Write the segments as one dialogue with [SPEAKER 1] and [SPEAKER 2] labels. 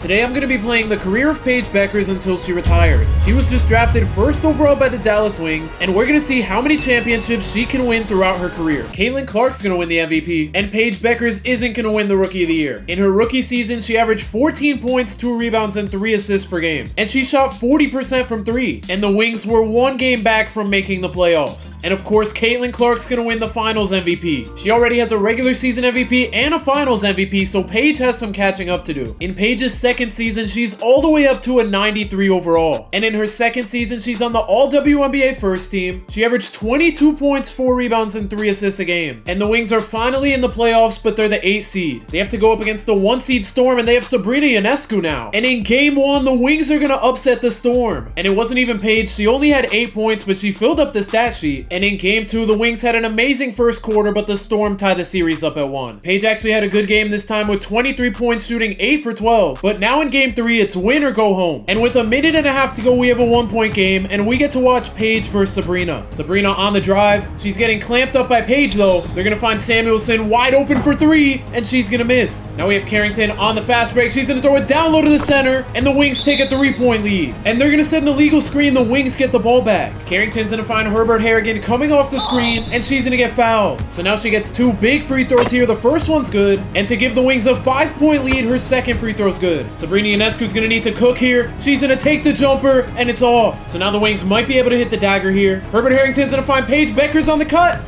[SPEAKER 1] Today I'm going to be playing the career of Paige Bueckers until she retires. She was just drafted first overall by the Dallas Wings, and we're going to see how many championships she can win throughout her career. Caitlin Clark's going to win the MVP, and Paige Bueckers isn't going to win the Rookie of the Year. In her rookie season, she averaged 14 points, 2 rebounds, and 3 assists per game, and she shot 40% from 3, and the Wings were 1 game back from making the playoffs. And of course, Caitlin Clark's going to win the Finals MVP. She already has a regular season MVP and a Finals MVP, so Paige has some catching up to do. In Paige's second season, she's all the way up to a 93 overall. And in her second season, she's on the all WNBA first team. She averaged 22 points, 4 rebounds, and 3 assists a game. And the Wings are finally in the playoffs, but they're the 8th seed. They have to go up against the 1 seed Storm, and they have Sabrina Ionescu now. And in game 1, the Wings are gonna upset the Storm. And it wasn't even Paige. She only had 8 points, but she filled up the stat sheet. And in game 2, the Wings had an amazing first quarter, but the Storm tied the series up at 1. Paige actually had a good game this time with 23 points, shooting 8 for 12. But now in game 3, it's win or go home. And with a minute and a half to go, we have a 1-point game, and we get to watch Paige versus Sabrina. Sabrina on the drive. She's getting clamped up by Paige, though. They're gonna find Samuelson wide open for 3, and she's gonna miss. Now we have Carrington on the fast break. She's gonna throw it down low to the center, and the Wings take a 3-point lead. And they're gonna set an illegal screen. The Wings get the ball back. Carrington's gonna find Herbert Harrigan coming off the screen, and she's gonna get fouled. So now she gets 2 big free throws here. The first one's good, and to give the Wings a 5-point lead, her second free throw's good. Sabrina Ionescu's gonna need to cook here. She's gonna take the jumper, and it's off. So now the Wings might be able to hit the dagger here. Herbert Harrington's gonna find Paige Bueckers on the cut,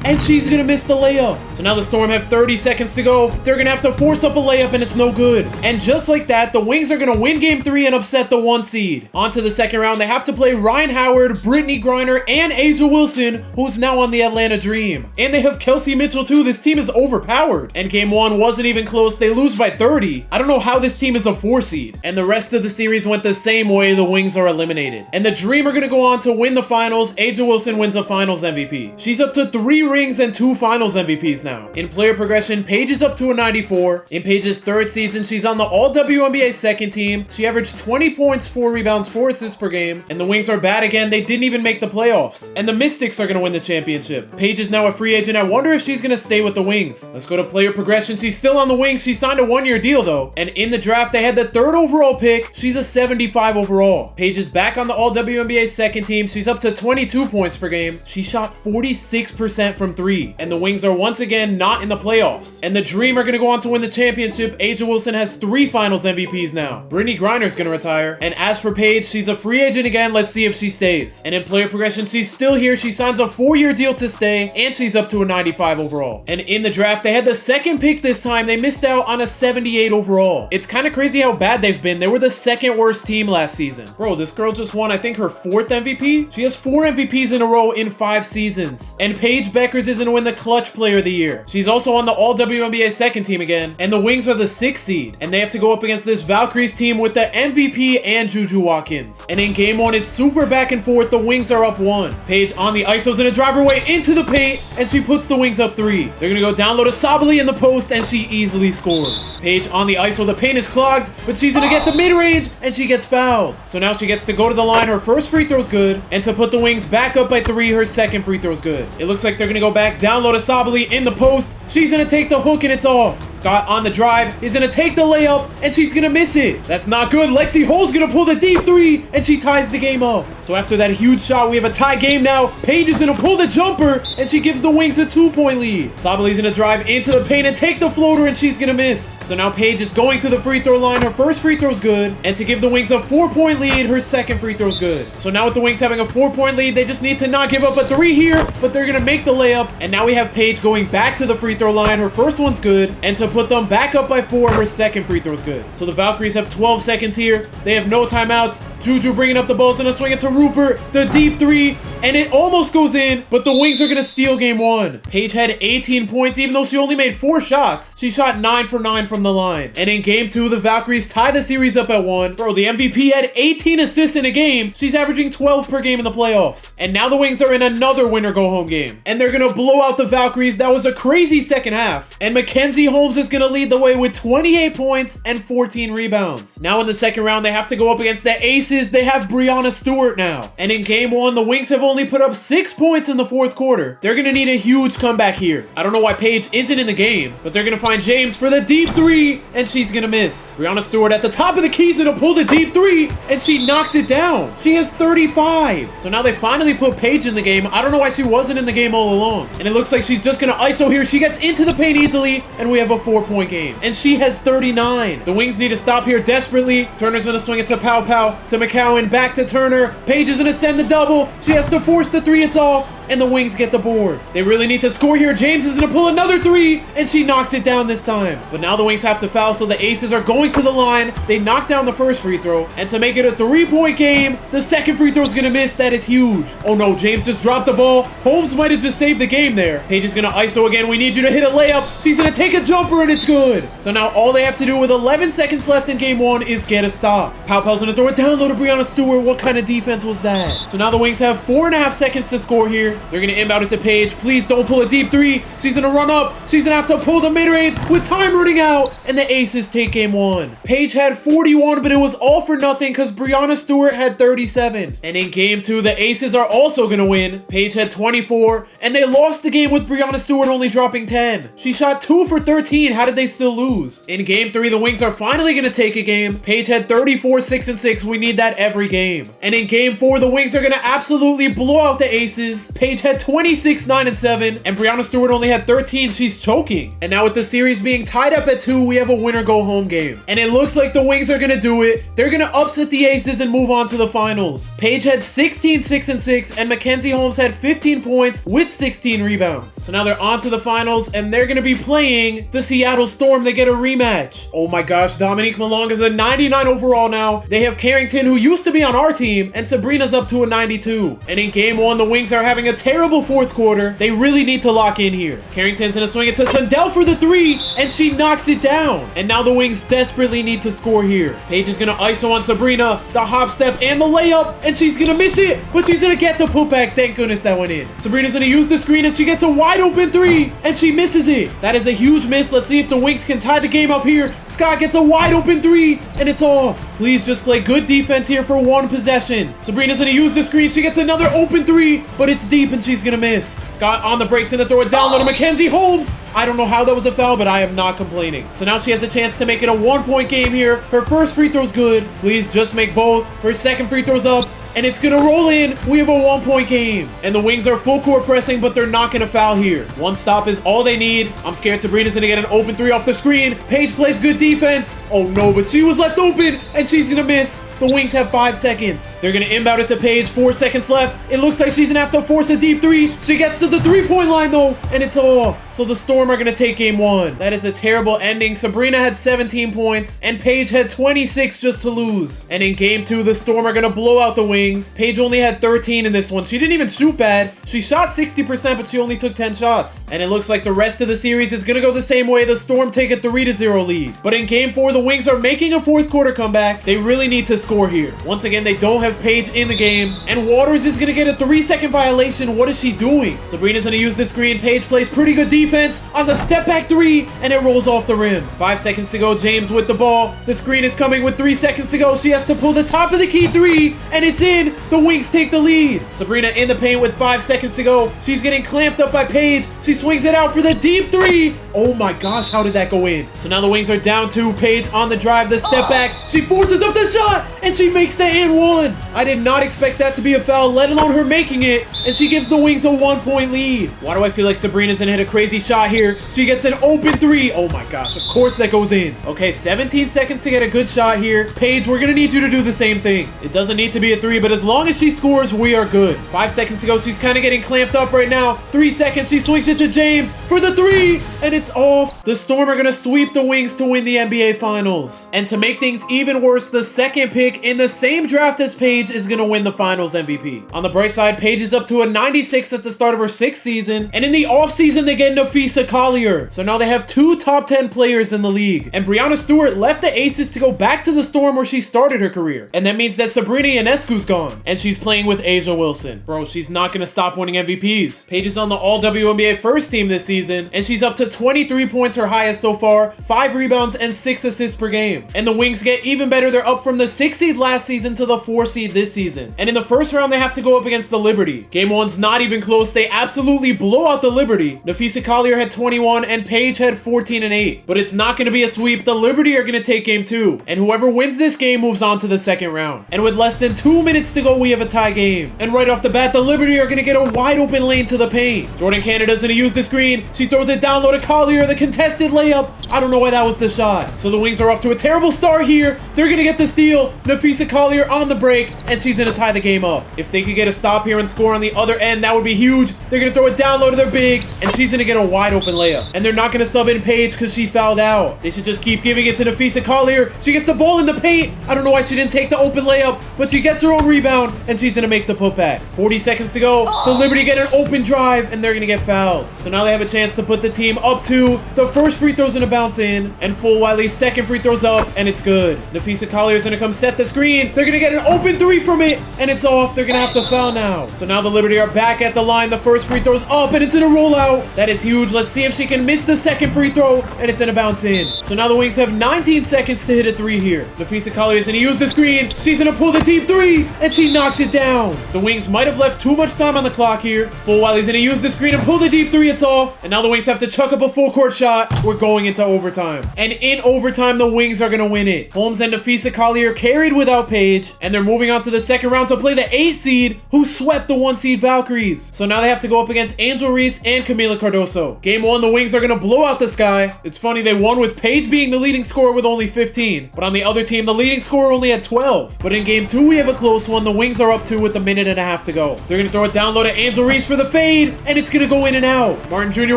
[SPEAKER 1] and she's gonna miss the layup. So now the Storm have 30 seconds to go. They're gonna have to force up a layup, and it's no good. And just like that, the Wings are gonna win game 3 and upset the 1 seed. On to the second round, they have to play Ryan Howard, Brittany Griner, and Asia Wilson, who's now on the Atlanta Dream. And they have Kelsey Mitchell too. This team is overpowered. And game 1 wasn't even close. They lose by 30. I don't know how this team is a 4 seed. And the rest of the series went the same way. The Wings are eliminated. And the Dream are gonna go on to win the finals. Asia Wilson wins the finals MVP. She's up to 3 rings and 2 finals MVPs now. In player progression, Paige is up to a 94. In Paige's 3rd season, she's on the all WNBA second team. She averaged 20 points, 4 rebounds, 4 assists per game. And the Wings are bad again. They didn't even make the playoffs. And the Mystics are going to win the championship. Paige is now a free agent. I wonder if she's going to stay with the Wings. Let's go to player progression. She's still on the Wings. She signed a 1-year deal though. And in the draft, they had the 3rd overall pick. She's a 75 overall. Paige is back on the all WNBA second team. She's up to 22 points per game. She shot 46% from 3. And the Wings are once again not in the playoffs. And the Dream are going to go on to win the championship. Asia Wilson has 3 finals MVPs now. Brittany Griner's going to retire. And as for Paige, she's a free agent again. Let's see if she stays. And in player progression, she's still here. She signs a 4-year deal to stay, and she's up to a 95 overall. And in the draft, they had the 2nd pick this time. They missed out on a 78 overall. It's kind of crazy how bad they've been. They were the 2nd worst team last season. Bro, this girl just won, I think, her 4th MVP. She has 4 MVPs in a row in 5 seasons. And Paige Bueckers is going to win the clutch player of the year. She's also on the all WNBA second team again, and the Wings are the 6th seed, and they have to go up against this Valkyries team with the MVP and Juju Watkins. And in game 1, it's super back and forth. The Wings are up 1. Paige on the isos in a drive her way into the paint, and she puts the Wings up 3. They're gonna go down low to Sabali in the post, and she easily scores. Paige on the iso, the paint is clogged, but she's gonna get the mid-range, and she gets fouled. So now she gets to go to the line. Her first free throw's good, and to put the Wings back up by 3, her second free throw's good. It looks like they're gonna go back down low to Sabali in the post. She's gonna take the hook, and it's off. Scott on the drive is gonna take the layup, and she's gonna miss it. That's not good. Lexi Hull's gonna pull the deep 3, and she ties the game up. So after that huge shot, we have a tie game now. Paige is gonna pull the jumper, and she gives the Wings a 2-point lead. Sabali's gonna drive into the paint and take the floater, and she's gonna miss. So now Paige is going to the free throw line. Her first free throw's good, and to give the Wings a 4-point lead, her second free throw's good. So now with the Wings having a 4-point lead, they just need to not give up a 3 here, but they're gonna make the layup. And now we have Paige going back to the free throw line. Her first one's good, and to put them back up by 4, her second free throw's good. So the Valkyries have 12 seconds here. They have no timeouts. Juju bringing up the balls and a swing it to Rupert. The deep 3, and it almost goes in, but the Wings are gonna steal game 1. Paige had 18 points, even though she only made 4 shots. She shot 9 for 9 from the line. And in game 2, the Valkyries tie the series up at 1. Bro, the MVP had 18 assists in a game. She's averaging 12 per game in the playoffs. And now the Wings are in another winner-go-home game, and they're gonna blow out the Valkyries. That was a crazy second half. And Mackenzie Holmes is gonna lead the way with 28 points and 14 rebounds. Now in the second round, they have to go up against the Aces. They have Brianna Stewart now. And in game 1, the Wings have only put up 6 points in the fourth quarter. They're gonna need a huge comeback here. I don't know why Paige isn't in the game, but they're gonna find James for the deep three, and she's gonna miss. Breanna Stewart at the top of the keys and to pull the deep three, and she knocks it down. She has 35. So now they finally put Paige in the game. I don't know why she wasn't in the game all along. And it looks like she's just gonna ISO here. She gets into the paint easily, and we have a 4-point game. And she has 39. The Wings need to stop here desperately. Turner's gonna swing it to Pow Pow, to McCowan, back to Turner. Paige is gonna send the double. She has to force the three, it's off, and the Wings get the board. They really need to score here. James is gonna pull another three, and she knocks it down this time. But now the Wings have to foul, so the Aces are going to the line. They knock down the first free throw, and to make it a 3-point game, the second free throw is gonna miss. That is huge. Oh no, James just dropped the ball. Holmes might have just saved the game there. Paige is gonna ISO again. We need you to hit a layup. She's gonna take a jumper, and it's good. So now all they have to do with 11 seconds left in game 1 is get a stop. Pow Pow's gonna throw it down low to Breanna Stewart. What kind of defense was that? So now the Wings have 4.5 seconds to score here. They're gonna inbound it to Paige. Please don't pull a deep three. She's gonna run up. She's gonna have to pull the mid-range with time running out, and the Aces take game 1. Paige had 41, but it was all for nothing because Breanna Stewart had 37. And in game 2, the Aces are also gonna win. Paige had 24, and they lost the game with Breanna Stewart only dropping 10. She shot 2 for 13. How did they still lose? In game 3, the Wings are finally gonna take a game. Paige had 34, 6 and 6. We need that every game. And in game 4, the Wings are gonna absolutely blow out the Aces. Paige had 26, 9 and 7, and Breanna Stewart only had 13. She's choking. And now with the series being tied up at 2, we have a winner go home game. And it looks like the Wings are gonna do it. They're gonna upset the Aces and move on to the finals. Paige had 16, 6 and 6, and Mackenzie Holmes had 15 points with 16 rebounds. So now they're on to the finals, and they're gonna be playing the Seattle Storm. They get a rematch. Oh my gosh, Dominique Malong is a 99 overall now. They have Carrington, who used to be on our team, and Sabrina's up to a 92. And in game 1, the Wings are having a terrible fourth quarter. They really need to lock in here. Carrington's gonna swing it to Sundell for the three, and she knocks it down. And now the Wings desperately need to score here. Paige is gonna ISO on Sabrina, the hop step and the layup, and she's gonna miss it, but she's gonna get the putback. Thank goodness that went in. Sabrina's gonna use the screen, and she gets a wide open three, and she misses it. That is a huge miss. Let's see if the Wings can tie the game up here. Scott gets a wide open three, and it's off. Please just play good defense here for one possession. Sabrina's gonna use the screen. She gets another open three, but it's deep, and she's gonna miss. Scott on the break's gonna throw it down low to Mackenzie Holmes. I don't know how that was a foul, but I am not complaining. So now she has a chance to make it a 1-point game here. Her first free throw's good. Please just make both. Her second free throw's up, and it's gonna roll in. We have a 1-point game. And the Wings are full court pressing, but they're not gonna foul here. One stop is all they need. I'm scared Sabrina's gonna get an open three off the screen. Paige plays good defense. Oh no, but she was left open, and she's gonna miss. The Wings have 5 seconds. They're gonna inbound it to Paige. 4 seconds left. It looks like she's gonna have to force a deep three. She gets to the 3-point line though, and it's off. So the Storm are gonna take game 1. That is a terrible ending. Sabrina had 17 points, and Paige had 26 just to lose. And in game 2, the Storm are gonna blow out the Wings. Paige only had 13 in this one. She didn't even shoot bad. She shot 60%, but she only took 10 shots. And it looks like the rest of the series is gonna go the same way. The Storm take a 3-0 lead. But in game 4, the Wings are making a fourth quarter comeback. They really need to score here. Once again, they don't have Paige in the game, and Waters is gonna get a 3-second violation. What is she doing? Sabrina's gonna use the screen. Paige plays pretty good defense on the step back three, and it rolls off the rim. 5 seconds to go. James with the ball. The screen is coming with 3 seconds to go. She has to pull the top of the key three, and it's in. The Wings take the lead. Sabrina in the paint with 5 seconds to go. She's getting clamped up by Paige. She swings it out for the deep three. Oh my gosh, how did that go in? So now the Wings are down 2. Paige on the drive, the step back. She forces up the shot, and she makes the and one. I did not expect that to be a foul, let alone her making it, and she gives the Wings a 1-point lead. Why do I feel like Sabrina's gonna hit a crazy shot here? She gets an open three. Oh my gosh, of course that goes in. Okay, 17 seconds to get a good shot here. Paige, we're gonna need you to do the same thing. It doesn't need to be a 3, but as long as she scores, we are good. 5 seconds to go. She's kind of getting clamped up right now. 3 seconds. She swings it to James for the 3, and it's off. The Storm are gonna sweep the Wings to win the NBA Finals. And to make things even worse, the second pick in the same draft as Paige is gonna win the Finals MVP. On the bright side, Paige is up to a 96 at the start of her 6th season, and in the offseason, they get Nafisa Collier. So now they have 2 top 10 players in the league. And Breanna Stewart left the Aces to go back to the Storm where she started her career. And that means that Sabrina Ionescu's gone, and she's playing with Asia Wilson. Bro, she's not gonna stop winning MVPs. Paige is on the All-WNBA first team this season, and she's up to 23 points points her highest so far, 5 rebounds, and 6 assists per game. And the Wings get even better. They're up from the 6th seed last season to the 4th seed this season. And in the first round, they have to go up against the Liberty. Game 1's not even close. They absolutely blow out the Liberty. Napheesa Collier had 21 and Paige had 14 and 8. But it's not going to be a sweep. The Liberty are going to take game 2. And whoever wins this game moves on to the second round. And with less than 2 minutes to go, we have a tie game. And right off the bat, the Liberty are going to get a wide open lane to the paint. Jordan Canada's going to use the screen. She throws it down low to Collier. The contested layup. I don't know why that was the shot. So the Wings are off to a terrible start here. They're going to get the steal. Napheesa Collier on the break. And she's going to tie the game up. If they could get a stop here and score on the other end, that would be huge. They're going to throw it down low to their big. And she's going to get a wide open layup. And they're not going to sub in Paige because she fouled out. They should just keep giving it to Napheesa Collier. She gets the ball in the paint. I don't know why she didn't take the open layup, but she gets her own rebound, and she's going to make the putback. 40 seconds to go. The Liberty get an open drive, and they're going to get fouled. So now they have a chance to put the team up 2. The first free throw's going to bounce in, and Full Wiley's second free throw's up, and it's good. Napheesa Collier's going to come set the screen. They're going to get an open 3 from it, and it's off. They're going to have to foul now. So now the Liberty are back at the line. The first free throw's up, and it's in a rollout. That is huge. Let's see if she can miss the second free throw, and it's going to bounce in. So now the Wings have 19 seconds to hit a 3 here. Napheesa Collier is going to use the screen. She's going to pull the deep 3, and she knocks it down. The Wings might have left too much time on the clock here. Full Wiley's going to use the screen and pull the deep 3. It's off. And now the Wings have to chuck up a full court shot. We're going into overtime. And in overtime, the Wings are going to win it. Holmes and Napheesa Collier carried without Paige, and they're moving on to the second round to play the 8th seed, who swept the 1 seed Valkyries. So now they have to go up against Angel Reese and Camila Cardoso. Game 1, the Wings are going to blow out the Sky. It's funny, they won with Paige being the leading scorer with only 15. But on the other team, the leading scorer only had 12. But in game 2, we have a close one. The Wings are up 2 with a minute and a half to go. They're going to throw it down low to Angel Reese for the fade, and it's going to go in and out. Martin Jr.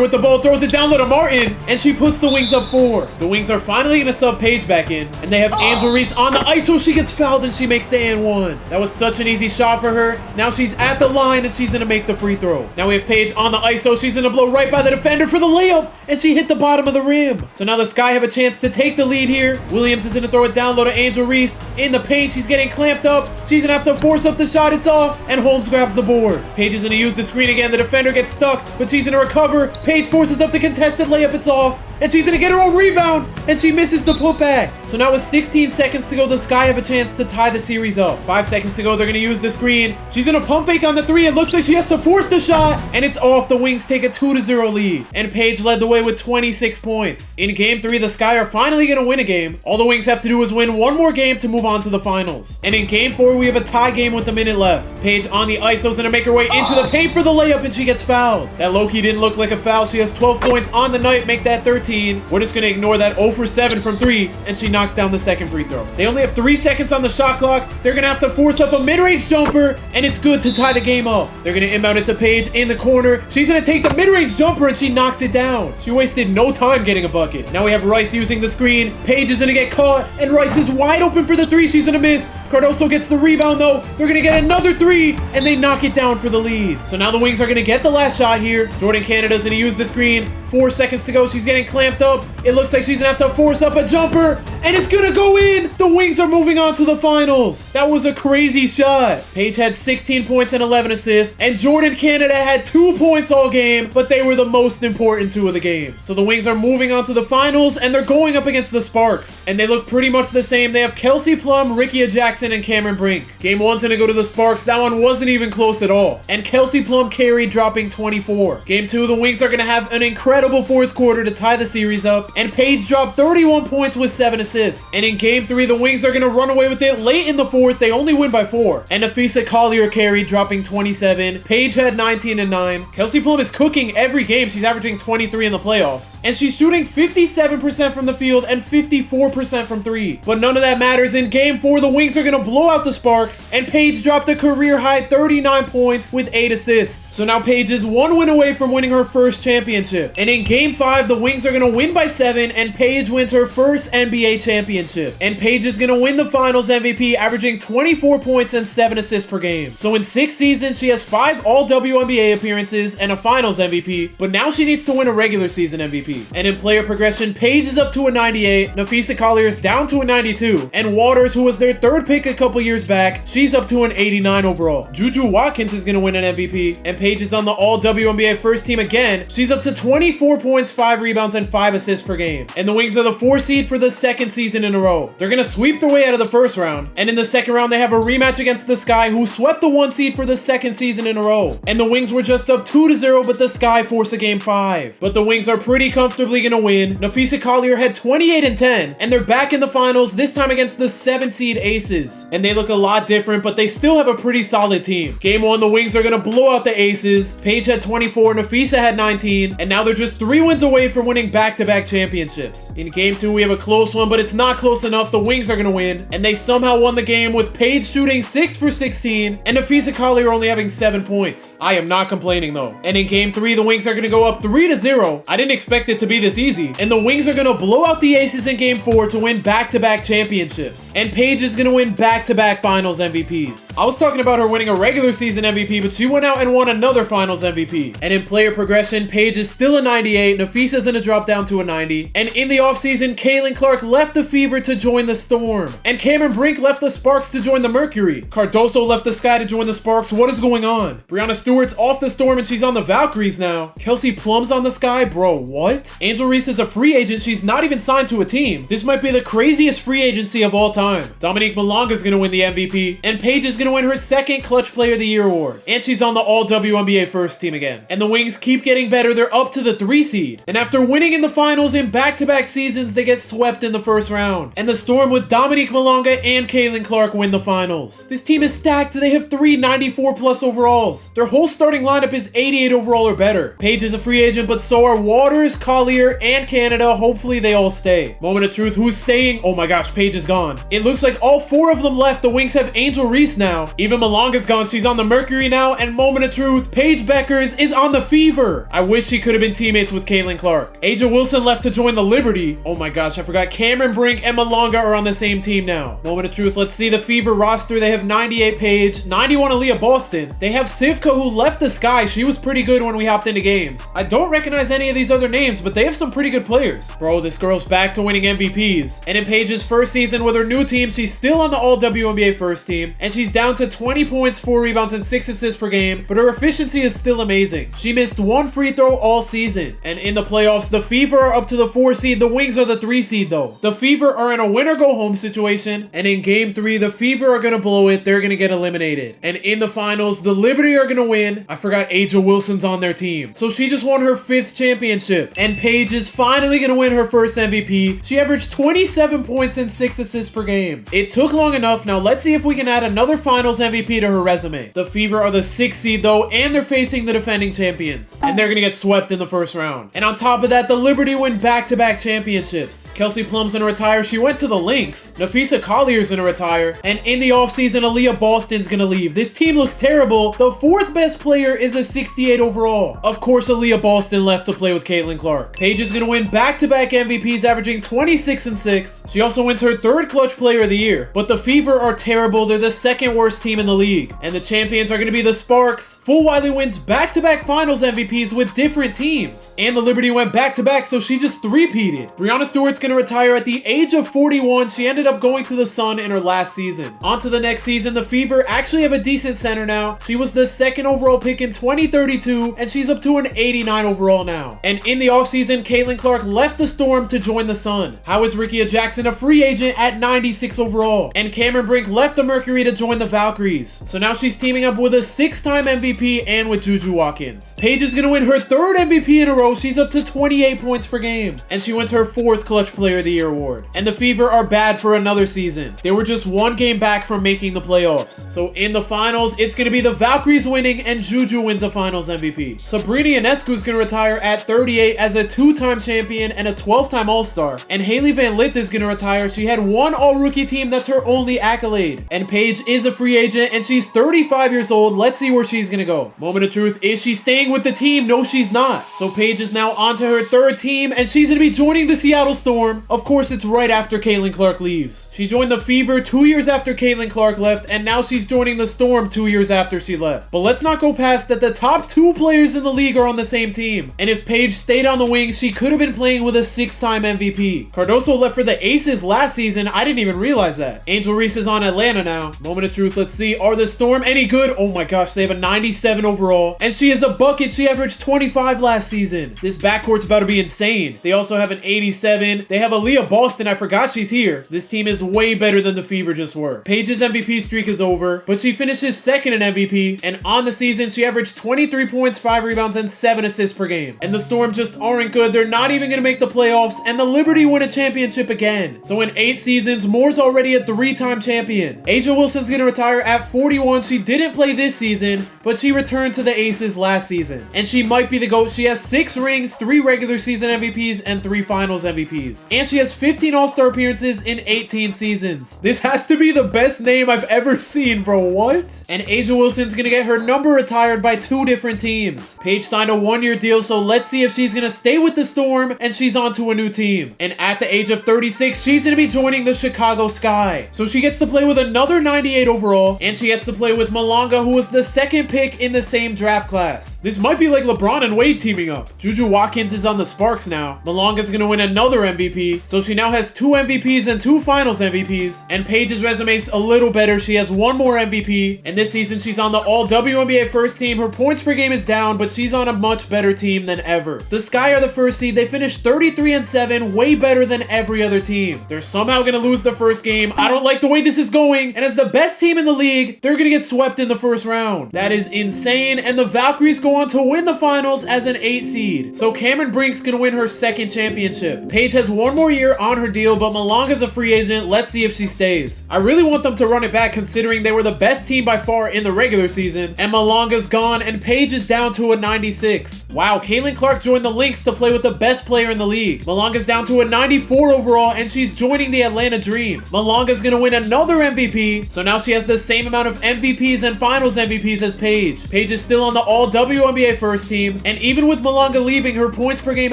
[SPEAKER 1] with the ball throws it down low to Martin, and she puts the Wings up 4. The Wings are finally going to sub Paige back in, and they have Angel Reese on the ISO. She gets fouled, and she makes the and 1. That was such an easy shot for her. Now she's at the line, and she's going to make the free throw. Now we have Paige on the ISO. She's going to blow right by the defender for the layup, and she hit the bottom of the rim. So now the Sky have a chance to take the lead here. Williams is going to throw it down low to Angel Reese. In the paint, she's getting clamped up. She's going to have to force up the shot. It's off, and Holmes grabs the board. Paige is going to use the screen again. The defender gets stuck, but she's going to recover. Paige forces up the contested layup. It's off, and she's going to get her own rebound, and she misses the putback. So now with 16 seconds to go, the Sky have a chance to tie the series up. 5 seconds to go. They're going to use the screen. She's going to pump fake on the 3. It looks like she has to force the shot, and it's off. The Wings take a 2-0 lead, and Paige led the way with 26 points. In game 3, the Sky are finally going to win a game. All the Wings have to do is win one more game to move on to the finals. And in game 4, we have a tie game with a minute left. Paige on the ISO is going to make her way into the paint for the layup, and she gets fouled. That low-key didn't look like a foul. She has 12 points on the night, make that 13. We're just going to ignore that 0 for 7 from 3, and she knocks down the second free throw. They only have 3 seconds on the shot clock. They're going to have to force up a mid-range jumper, and it's good to tie the game up. They're going to inbound it to Paige in the corner. She's going to take the mid-range jumper, and she knocks it down. She wasted no time getting a bucket. Now we have Rice using the screen. Paige is going to get caught, and Rice is wide open for the 3. She's going to miss. Cardoso gets the rebound, though. They're going to get another 3, and they knock it down for the lead. So now the Wings are going to get the last shot here. Jordan Canada's going to use the screen. 4 seconds to go. She's getting clamped up. It looks like she's going to have to force up a jumper, and it's going to go in. The Wings are moving on to the finals. That was a crazy shot. Paige had 16 points and 11 assists, and Jordan Canada had 2 points all game, but they were the most important 2 of the game. So the Wings are moving on to the finals, and they're going up against the Sparks, and they look pretty much the same. They have Kelsey Plum, Rikia Jackson, and Cameron Brink. Game 1's going to go to the Sparks. That one wasn't even close at all, and Kelsey Plum carried, dropping 24. Game 2, the Wings are going to have an incredible fourth quarter to tie the series up, and Paige dropped 31 points with 7 assists. And in game 3, the Wings are going to run away with it late in the fourth. They only win by 4. And Napheesa Collier carried, dropping 27. Paige had 19 and 9. Kelsey Plum is cooking every game. She's averaging 23 in the playoffs. And she's shooting 57% from the field and 54% from 3. But none of that matters. In game 4, the Wings are going to blow out the Sparks, and Paige dropped a career-high 39 points with 8 assists. So now Paige is 1 win away from winning her first championship. And in game 5, the Wings are going to win by 7, and Paige wins her first NBA championship. And Paige is going to win the finals MVP, averaging 24 points and 7 assists per game. So in 6 seasons, she has 5 all-WNBA appearances and a finals MVP, but now she needs to win a regular season MVP. And in player progression, Paige is up to a 98, Napheesa Collier is down to a 92, and Waters, who was their 3rd pick a couple years back, she's up to an 89 overall. Juju Watkins is going to win an MVP, and Paige is on the all WNBA first team again. She's up to 24 points, 5 rebounds, and 5 assists per game. And the Wings are the 4 seed for the second season in a row. They're gonna sweep their way out of the first round. And in the second round, they have a rematch against the Sky, who swept the 1 seed for the second season in a row. And the Wings were just up 2-0, but the Sky forced a game 5. But the Wings are pretty comfortably gonna win. Napheesa Collier had 28 and 10, and they're back in the finals, this time against the 7 seed Aces. And they look a lot different, but they still have a pretty solid team. Game 1, the Wings are gonna blow out the Aces. Paige had 24, Napheesa had 19, and now they're just 3 wins away from winning back-to-back championships. In Game 2, we have a close one, but it's not close enough. The Wings are gonna win, and they somehow won the game with Paige shooting 6 for 16, and Napheesa Collier only having 7 points. I am not complaining though. And in Game 3, the Wings are gonna go up 3-0. I didn't expect it to be this easy. And the Wings are gonna blow out the Aces in Game 4 to win back-to-back championships. And Paige is gonna win back-to-back finals MVPs. I was talking about her winning a regular season MVP, but she went out and won another finals MVP. And in player progression, Paige is still a 98, Napheesa's gonna drop down to a 90. And in the offseason, Caitlin Clark left the Fever to join the Storm. And Cameron Brink left the Sparks to join the Mercury. Cardoso left the Sky to join the Sparks. What is going on? Brianna Stewart's off the Storm and she's on the Valkyries now. Kelsey Plum's on the Sky? Bro, what? Angel Reese is a free agent. She's not even signed to a team. This might be the craziest free agency of all time. Dominique Malonga's gonna win the MVP. And Paige is gonna win her second Clutch Player of the Year award. And she's on the all WNBA first team again. And the Wings keep getting better. They're up to the 3 seed. And after winning in the finals in back-to-back seasons, they get swept in the first round. And the Storm with Dominique Malonga and Caitlin Clark win the finals. This team is stacked. They have 3 94+ overalls. Their whole starting lineup is 88 overall or better. Paige is a free agent, but so are Waters, Collier, and Canada. Hopefully they all stay. Moment of truth, who's staying? Oh my gosh, Paige is gone. It looks like all 4 of them left. The Wings have Angel Reese now. Even Malonga's gone. She's on the Mercury now. And moment of truth, Paige Bueckers is on the Fever. I wish she could have been teammates with Caitlin Clark. Asia Wilson left to join the Liberty. Oh my gosh, I forgot Cameron Brink and Malonga are on the same team now. Moment of truth, let's see the Fever roster. They have 98 Paige, 91 Aaliyah Boston. They have Sivka, who left the Sky. She was pretty good when we hopped into games. I don't recognize any of these other names, but they have some pretty good players. Bro, this girl's back to winning MVPs. And in Paige's first season with her new team, she's still on the all WNBA first team, and she's down to 20 points, 4 rebounds, and 6 assists per game, but her efficiency is still amazing. She missed 1 free throw all season. And in the playoffs, the Fever are up to the 4 seed. The Wings are the 3 seed though. The Fever are in a win-or-go-home situation, and in Game 3, the Fever are gonna blow it. They're gonna get eliminated. And in the finals, the Liberty are gonna win. I forgot Asia Wilson's on their team. So she just won her 5th championship. And Paige is finally gonna win her first MVP. She averaged 27 points and 6 assists per game. It took long enough. Now let's see if we can add another finals MVP to her resume. The Fever are the 6th seed though, and they're facing the defending champions. And they're gonna get swept in the first round. And on top of that, the Liberty win back-to-back championships. Kelsey Plum's gonna retire. She went to the Lynx. Napheesa Collier's gonna retire. And in the offseason, Aaliyah Boston's gonna leave. This team looks terrible. The 4th best player is a 68 overall. Of course, Aaliyah Boston left to play with Caitlin Clark. Paige is gonna win back-to-back MVPs, averaging 26 and 6. She also wins her 3rd Clutch Player of the Year. But the Fever are terrible. They're the 2nd worst team in the league. And the champions are gonna be the Sparks. Full Wiley wins back-to-back finals MVPs with different teams. And the Liberty went back-to-back, so she just three-peated. Brianna Stewart's gonna retire at the age of 41. She ended up going to the Sun in her last season. On to the next season, the Fever actually have a decent center now. She was the 2nd overall pick in 2032, and she's up to an 89 overall now. And in the offseason, Caitlin Clark left the Storm to join the Sun. How is Rickea Jackson a free agent at 96 overall? And Cameron Brink left the Mercury to join the Valkyries. So now she's teaming up with a 6-time MVP and with Juju Watkins. Paige is gonna win her 3rd MVP in a row. She's up to 28 points per game. And she wins her 4th Clutch Player of the Year award. And the Fever are bad for another season. They were just 1 game back from making the playoffs. So in the finals, it's gonna be the Valkyries winning and Juju wins the finals MVP. Sabrina Ionescu is gonna retire at 38 as a 2-time champion and a 12-time All-Star. And Haley Van Lith is gonna retire. She had 1 All-Rookie team. That's her only accolade. And Paige is a free agent and she's 35 years old. Let's see where she's gonna go. Moment of truth, is she staying with the team? No, she's not. So Paige is now onto her 3rd team and she's gonna be joining the Seattle Storm. Of course, it's right after Caitlin Clark leaves. She joined the Fever 2 years after Caitlin Clark left, and now she's joining the Storm 2 years after she left. But let's not go past that the top 2 players in the league are on the same team. And if Paige stayed on the Wings, she could have been playing with a 6-time MVP. Cardoso left for the Aces last season. I didn't even realize that. Angel Reese is on Atlanta now. Moment of truth, let's see. Are the Storm any good? Oh my gosh, they have a 97 87 overall, and she is a bucket. She averaged 25 last season. This backcourt's about to be insane. They also have an 87. They have Aaliyah Boston. I forgot she's here. This team is way better than the Fever just were. Paige's MVP streak is over, but she finishes second in MVP, and on the season, she averaged 23 points, 5 rebounds, and 7 assists per game. And the Storm just aren't good. They're not even gonna make the playoffs, and the Liberty win a championship again. So in 8 seasons, Moore's already a 3-time champion. A'ja Wilson's gonna retire at 41. She didn't play this season, but she returned to the Aces last season. And she might be the GOAT. She has 6 rings, 3 regular season MVPs, and 3 finals MVPs. And she has 15 All-Star appearances in 18 seasons. This has to be the best name I've ever seen, bro. What? And A'ja Wilson's gonna get her number retired by 2 different teams. Paige signed a 1-year deal, so let's see if she's gonna stay with the Storm and she's on to a new team. And at the age of 36, she's gonna be joining the Chicago Sky. So she gets to play with another 98 overall, and she gets to play with Malanga, who was the 2nd pick in the same draft class. This might be like LeBron and Wade teaming up. Juju Watkins is on the Sparks now. Malanga's gonna win another MVP, so she now has 2 MVPs and 2 finals MVPs. And Paige's resume is a little better. She has 1 more MVP, and this season she's on the all WNBA first team. Her points per game is down, but she's on a much better team than ever. The Sky are the first seed. They finished 33-7, way better than every other team. They're somehow gonna lose the first game. I don't like the way this is going, and as the best team in the league, they're gonna get swept in the first round. That is insane, and the Valkyries go on to win the finals as an 8 seed. So Cameron Brink's gonna win her 2nd championship. Paige has 1 more year on her deal, but Malanga's a free agent. Let's see if she stays. I really want them to run it back, considering they were the best team by far in the regular season, and Malanga's gone, and Paige is down to a 96. Wow, Caitlin Clark joined the Lynx to play with the best player in the league. Malanga's down to a 94 overall, and she's joining the Atlanta Dream. Malanga's gonna win another MVP, so now she has the same amount of MVPs and finals MVPs as Paige. Paige is still on the all WNBA first team, and even with Malanga leaving, her points per game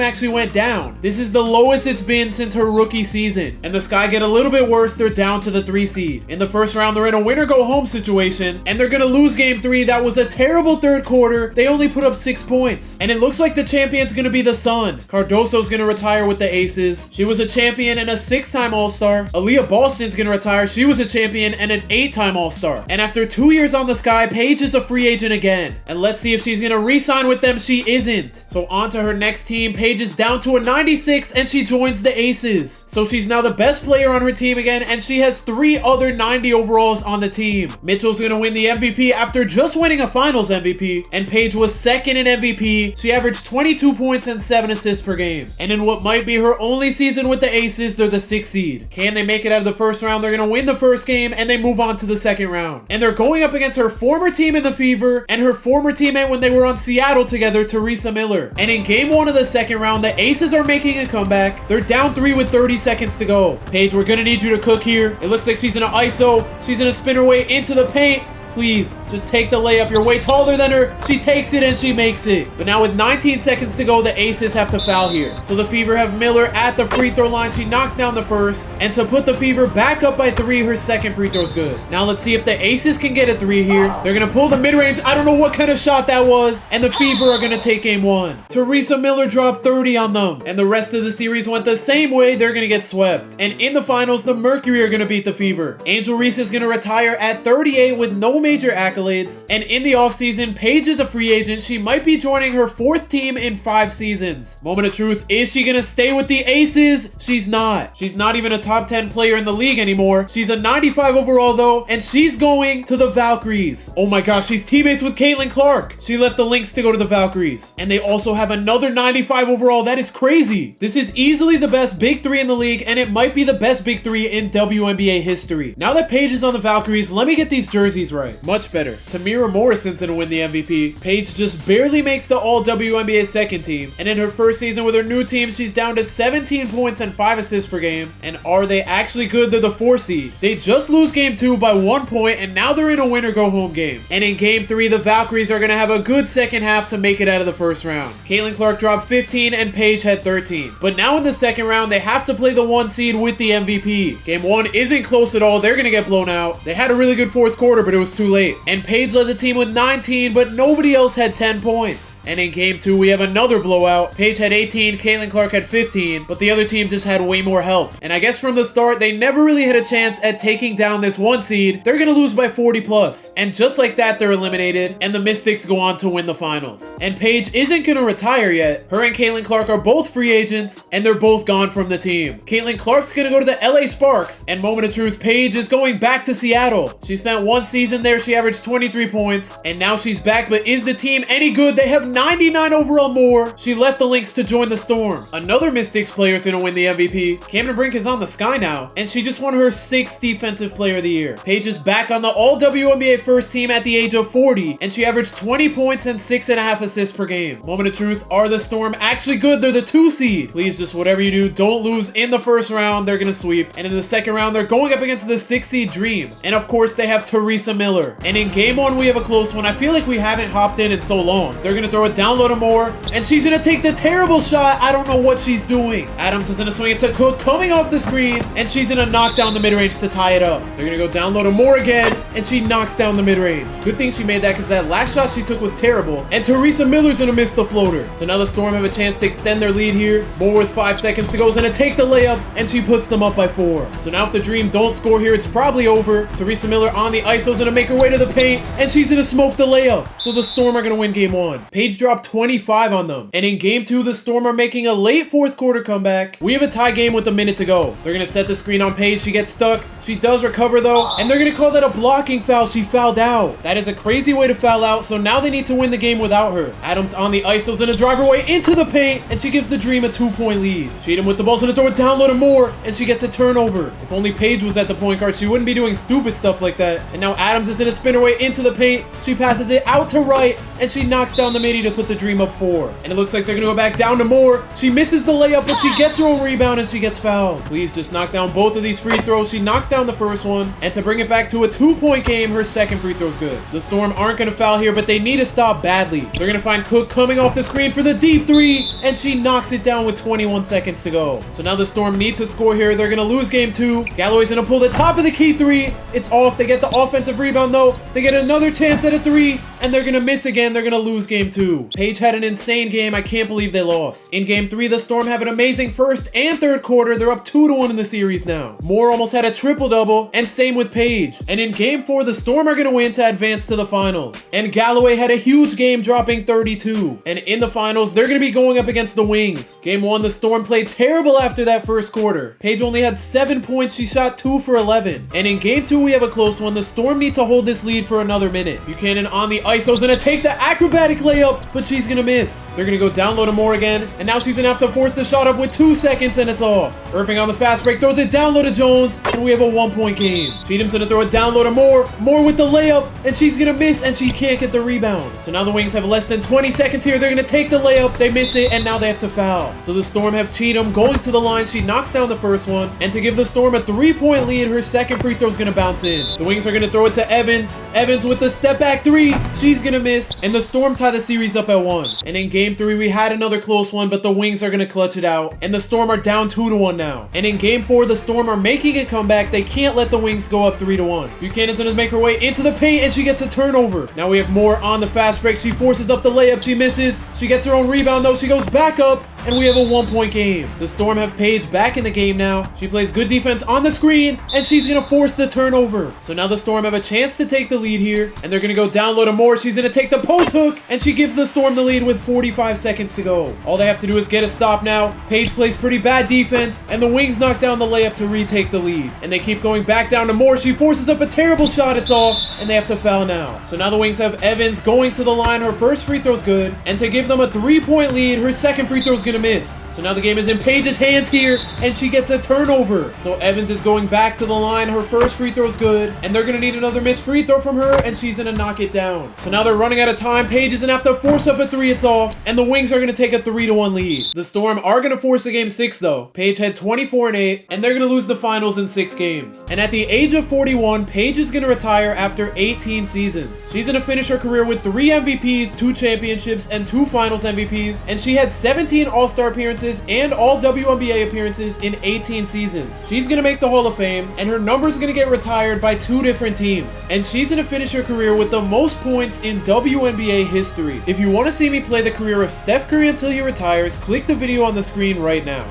[SPEAKER 1] actually went down. This is the lowest it's been since her rookie season. And the Sky get a little bit worse. They're down to the 3 seed. In the first round, they're in a winner-go-home situation, and they're gonna lose game 3. That was a terrible 3rd quarter. They only put up 6 points. And it looks like the champion's gonna be the Sun. Cardoso's gonna retire with the Aces. She was a champion and a 6-time All-Star. Aaliyah Boston's gonna retire. She was a champion and an 8-time All-Star. And after 2 years on the Sky, Paige is a free agent again. And let's see if she's gonna re-sign with them. She isn't. So on to her next team. Paige is down to a 96, and she joins the Aces. So she's now the best player on her team again, and she has 3 other 90 overalls on the team. Mitchell's gonna win the MVP after just winning a finals MVP, and Paige was 2nd in MVP. She averaged 22 points and 7 assists per game. And in what might be her only season with the Aces, they're the 6th seed. Can they make it out of the first round? They're gonna win the first game, and they move on to the second round. And they're going up against her former team in the Fever, and her former teammate when they were on Seattle together, Teresa Miller. And in game 1 of the second round, the Aces are making a comeback. They're down 3 with 30 seconds to go. Paige, we're gonna need you to cook here. It looks like she's in an ISO. She's gonna spin her way into the paint. Please, just take the layup. You're way taller than her. She takes it and she makes it. But now with 19 seconds to go, the Aces have to foul here. So the Fever have Miller at the free throw line. She knocks down the first. And to put the Fever back up by 3, her second free throw's good. Now let's see if the Aces can get a 3 here. They're going to pull the mid-range. I don't know what kind of shot that was. And the Fever are going to take game 1. Teresa Miller dropped 30 on them. And the rest of the series went the same way. They're going to get swept. And in the finals, the Mercury are going to beat the Fever. Angel Reese is going to retire at 38 with no major accolades. And in the offseason, Paige is a free agent. She might be joining her 4th team in 5 seasons. Moment of truth, is she gonna stay with the Aces? She's not. She's not even a top 10 player in the league anymore. She's a 95 overall though, and she's going to the Valkyries. Oh my gosh, she's teammates with Caitlin Clark. She left the Lynx to go to the Valkyries. And they also have another 95 overall. That is crazy. This is easily the best big 3 in the league, and it might be the best big 3 in WNBA history. Now that Paige is on the Valkyries, let me get these jerseys right. Much better. Tamira Morrison's gonna win the MVP. Paige just barely makes the all WNBA second team. And in her first season with her new team, she's down to 17 points and 5 assists per game. And are they actually good? They're the 4 seed. They just lose game 2 by 1 point, and now they're in a winner go home game. And in game 3, the Valkyries are gonna have a good second half to make it out of the first round. Caitlin Clark dropped 15 and Paige had 13. But now in the second round, they have to play the 1 seed with the MVP. Game 1 isn't close at all. They're gonna get blown out. They had a really good 4th quarter, but it was too late. And Paige led the team with 19, but nobody else had 10 points. And in game 2, we have another blowout. Paige had 18, Caitlin Clark had 15, but the other team just had way more help. And I guess from the start, they never really had a chance at taking down this 1 seed. They're gonna lose by 40 plus. And just like that, they're eliminated, and the Mystics go on to win the finals. And Paige isn't gonna retire yet. Her and Caitlin Clark are both free agents, and they're both gone from the team. Caitlin Clark's gonna go to the LA Sparks, and moment of truth, Paige is going back to Seattle. She spent 1 season there, she averaged 23 points, and now she's back, but is the team any good? They have 99 overall more. She left the Lynx to join the Storm. Another Mystics player is gonna win the MVP. Cameron Brink is on the Sky now, and she just won her 6th Defensive Player of the Year. Paige is back on the All WNBA first team at the age of 40, and she averaged 20 points and 6.5 assists per game. Moment of truth, are the Storm actually good? They're the 2 seed. Please, just whatever you do, don't lose in the first round. They're gonna sweep. And in the second round, they're going up against the 6 seed Dream. And of course, they have Teresa Miller. And in game 1, we have a close one. I feel like we haven't hopped in so long. They're gonna throw it down low to Moore, and she's gonna take the terrible shot. I don't know what she's doing. Adams is gonna swing it to Cook, coming off the screen, and she's gonna knock down the mid-range to tie it up. They're gonna go down low to Moore again, and she knocks down the mid-range. Good thing she made that, because that last shot she took was terrible, and Teresa Miller's gonna miss the floater. So now the Storm have a chance to extend their lead here. Moore with 5 seconds to go is gonna take the layup, and she puts them up by 4. So now if the Dream don't score here, it's probably over. Teresa Miller on the ISO's gonna make her way to the paint, and she's gonna smoke the layup. So the Storm are gonna win game 1. Paige dropped 25 on them. And in game 2, the Storm are making a late 4th quarter comeback. We have a tie game with a minute to go. They're gonna set the screen on Paige. She gets stuck. She does recover though, and they're gonna call that a blocking foul. She fouled out. That is a crazy way to foul out, so now they need to win the game without her. Adams on the ISO's gonna drive her way into the paint, and she gives the Dream a 2-point lead. Cheatham with the ball's gonna throw it down low to Moore, and she gets a turnover. If only Paige was at the point guard, she wouldn't be doing stupid stuff like that. And now Adams is gonna spin her way into the paint. She passes it out to right, and she knocks down the midi to put the Dream up 4. And it looks like they're gonna go back down to Moore. She misses the layup, but she gets her own rebound, and she gets fouled. Please just knock down both of these free throws. She knocks down the first one, and to bring it back to a 2-point game, her second free throw's good. The Storm aren't gonna foul here, but they need to stop badly. They're gonna find Cook coming off the screen for the deep 3, and she knocks it down with 21 seconds to go. So now the Storm need to score here. They're gonna lose game 2. Galloway's gonna pull the top of the key 3. It's off. They get the offensive rebound though. They get another chance at a 3, and they're gonna miss again. They're gonna lose game 2. Paige had an insane game. I can't believe they lost. In game 3, the Storm have an amazing first and third quarter. They're up 2-1 in the series now. Moore almost had a triple-double, and same with Paige. And in game 4, the Storm are gonna win to advance to the finals. And Galloway had a huge game, dropping 32. And in the finals, they're gonna be going up against the Wings. Game 1, the Storm played terrible after that first quarter. Paige only had 7 points. She shot 2 for 11. And in game 2, we have a close one. The Storm need to hold this lead for another minute. Buchanan on the ISO's gonna take the acrobatic layup, but she's gonna miss. They're gonna go down low to Moore again, and now she's gonna have to force the shot up with 2 seconds, and it's off. Irving on the fast break throws it down low to Jones, and we have a 1-point game. Cheatham's gonna throw it down low to Moore. Moore with the layup, and she's gonna miss, and she can't get the rebound. So now the Wings have less than 20 seconds here. They're gonna take the layup, they miss it, and now they have to foul. So the Storm have Cheatham going to the line. She knocks down the first one, and to give the Storm a 3-point lead, her second free throw's gonna bounce in. The Wings are gonna throw it to Evans. Evans with the step back 3. She's gonna miss, and the Storm tie the series up at 1. And in game 3, we had another close one, but the Wings are gonna clutch it out, and the Storm are down 2-1 now. And in game 4, the Storm are making a comeback. They can't let the Wings go up 3-1. Buchanan's gonna make her way into the paint, and she gets a turnover. Now we have Moore on the fast break. She forces up the layup. She misses. She gets her own rebound though. She goes back up, and we have a 1-point game. The Storm have Paige back in the game now. She plays good defense on the screen, and she's gonna force the turnover. So now the Storm have a chance to take the lead here, and they're gonna go down low to Moore. She's gonna take the post hook, and she gives the Storm the lead with 45 seconds to go. All they have to do is get a stop now. Paige plays pretty bad defense, and the Wings knock down the layup to retake the lead. And they keep going back down to Moore. She forces up a terrible shot. It's off, and they have to foul now. So now the Wings have Evans going to the line. Her first free throw's good, and to give them a 3-point lead, her second free throw's gonna miss. So now the game is in Paige's hands here, and she gets a turnover. So Evans is going back to the line. Her first free throw's good, and they're gonna need another missed free throw from her, and she's gonna knock it down. So now they're running out of time. Paige is gonna have to force up a 3. It's off, and the Wings are gonna take a 3-1 lead. The Storm are gonna force a game 6 though. Paige had 24-8, and they're gonna lose the finals in 6 games. And at the age of 41, Paige is gonna retire after 18 seasons. She's gonna finish her career with 3 MVPs, 2 championships, and 2 finals MVPs, and she had 17 All-Star appearances and all WNBA appearances in 18 seasons. She's gonna make the Hall of Fame, and her number's gonna get retired by 2 different teams. And she's gonna finish her career with the most points in WNBA history. If you want to see me play the career of Steph Curry until he retires, click the video on the screen right now.